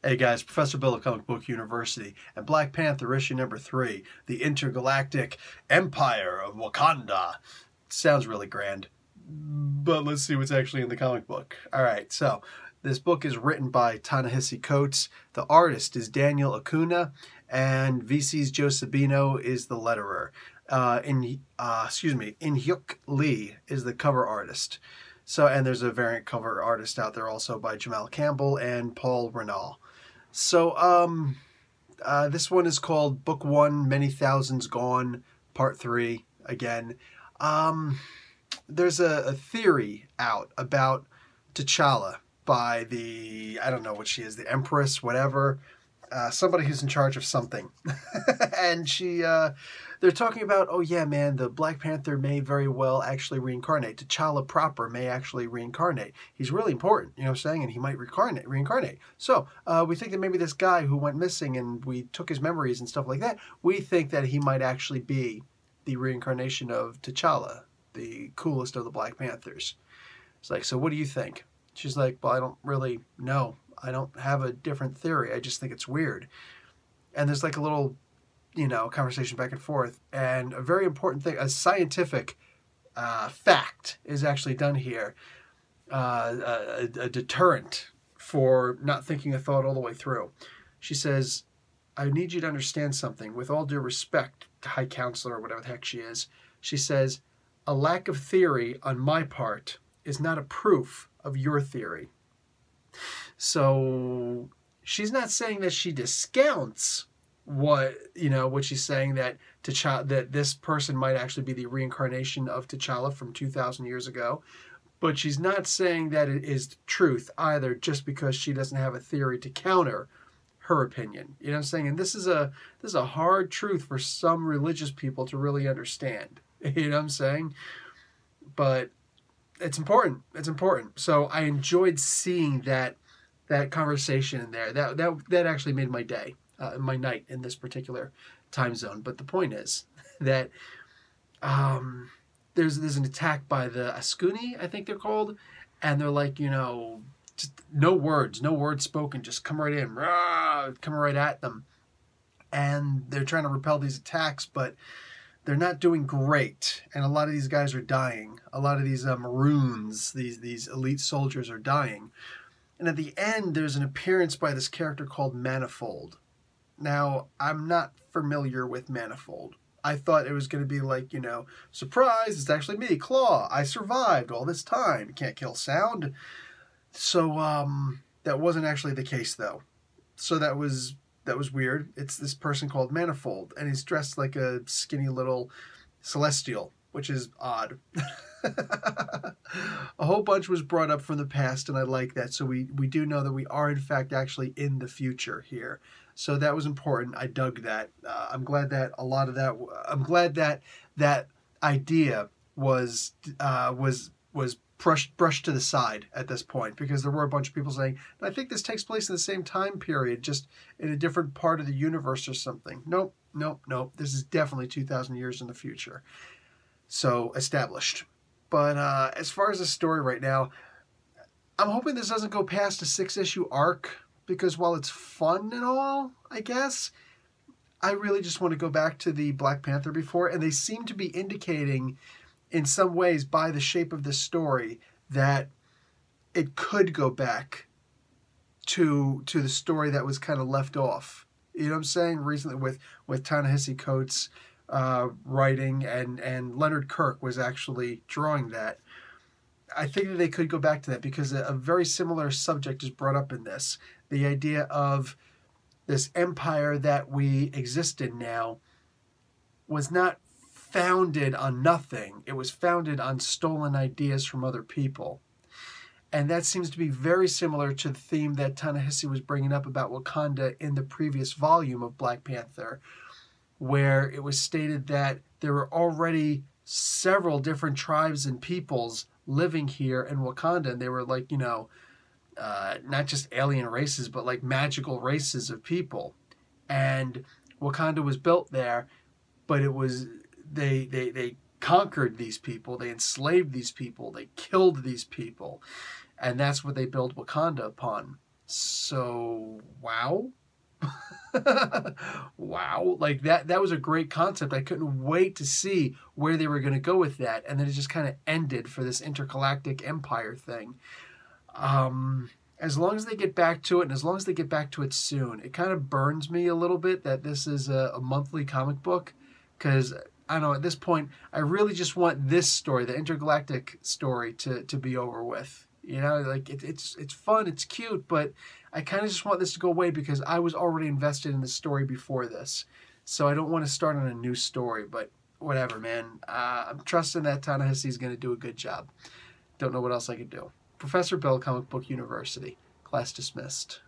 Hey guys, Professor Bill of Comic Book University, and Black Panther issue number 3, The Intergalactic Empire of Wakanda. Sounds really grand, but let's see what's actually in the comic book. Alright, so this book is written by Ta-Nehisi Coates. The artist is Daniel Acuna, and VC's Joe Sabino is the letterer. In-hyuk Lee is the cover artist. So, and there's a variant cover artist out there also by Jamal Campbell and Paul Renal. So, this one is called Book 1, Many Thousands Gone, Part 3, again. There's a theory out about T'Challa by the, I don't know what she is, the Empress, whatever, somebody who's in charge of something. And they're talking about, oh yeah, man, the Black Panther may very well actually reincarnate. T'Challa proper may actually reincarnate. He's really important, you know what I'm saying? And he might reincarnate. So we think that maybe this guy who went missing and we took his memories and stuff like that, we think that he might actually be the reincarnation of T'Challa, the coolest of the Black Panthers. It's like, so what do you think? She's like, well, I don't really know. I don't have a different theory. I just think it's weird. And there's like a little, conversation back and forth. And a very important thing, a scientific fact is actually done here. A deterrent for not thinking a thought all the way through. She says, I need you to understand something. With all due respect to High Counselor or whatever the heck she is, she says, a lack of theory on my part is not a proof of your theory. So she's not saying that she discounts what she's saying, that T'Challa, that this person might actually be the reincarnation of T'Challa from 2,000 years ago, but she's not saying that it is the truth either, just because she doesn't have a theory to counter her opinion. You know what I'm saying? And this is a hard truth for some religious people to really understand. You know what I'm saying? But it's important. It's important. So I enjoyed seeing that conversation in there. That actually made my day, my night in this particular time zone. But the point is that there's an attack by the Askuni, I think they're called, and they're like, just no words spoken, just come right in, come right at them, and they're trying to repel these attacks, but they're not doing great, and a lot of these guys are dying. A lot of these Maroons, these elite soldiers, are dying. And at the end, there's an appearance by this character called Manifold. Now, I'm not familiar with Manifold. I thought it was going to be like, surprise, it's actually me, Claw. I survived all this time. You can't kill sound. So, that wasn't actually the case, though. So that was weird. It's this person called Manifold, and he's dressed like a skinny little celestial, which is odd. A whole bunch was brought up from the past, and I like that. So we do know that we are, in fact, actually in the future here. So that was important. I dug that. I'm glad that a lot of that. I'm glad that that idea was brushed to the side at this point, because there were a bunch of people saying, I think this takes place in the same time period, just in a different part of the universe or something. Nope. This is definitely 2,000 years in the future. So, established. But as far as the story right now, I'm hoping this doesn't go past a 6-issue arc, because while it's fun and all, I guess, I really just want to go back to the Black Panther before, and they seem to be indicating in some ways by the shape of this story that it could go back to the story that was kind of left off. You know what I'm saying? Recently with Ta-Nehisi Coates writing, and Leonard Kirk was actually drawing that. I think that they could go back to that, because a very similar subject is brought up in this. The idea of this empire that we exist in now was not founded on nothing. It was founded on stolen ideas from other people. And that seems to be very similar to the theme that Ta-Nehisi was bringing up about Wakanda in the previous volume of Black Panther, where it was stated that there were already several different tribes and peoples living here in Wakanda, and they were like, not just alien races, but like magical races of people. And Wakanda was built there, but it was they conquered these people, they enslaved these people, they killed these people, and that's what they built Wakanda upon. So So, wow. Wow. Like that was a great concept. I couldn't wait to see where they were going to go with that. And then it just kind of ended for this intergalactic empire thing. As long as they get back to it, and as long as they get back to it soon, it kind of burns me a little bit that this is a monthly comic book, because I don't know, at this point, I really just want this story, the intergalactic story, to be over with. You know, like it's fun, it's cute, but I kind of just want this to go away because I was already invested in the story before this. So I don't want to start on a new story, but whatever, man. I'm trusting that Ta-Nehisi is going to do a good job. Don't know what else I could do. Professor Bill, Comic Book University. Class dismissed.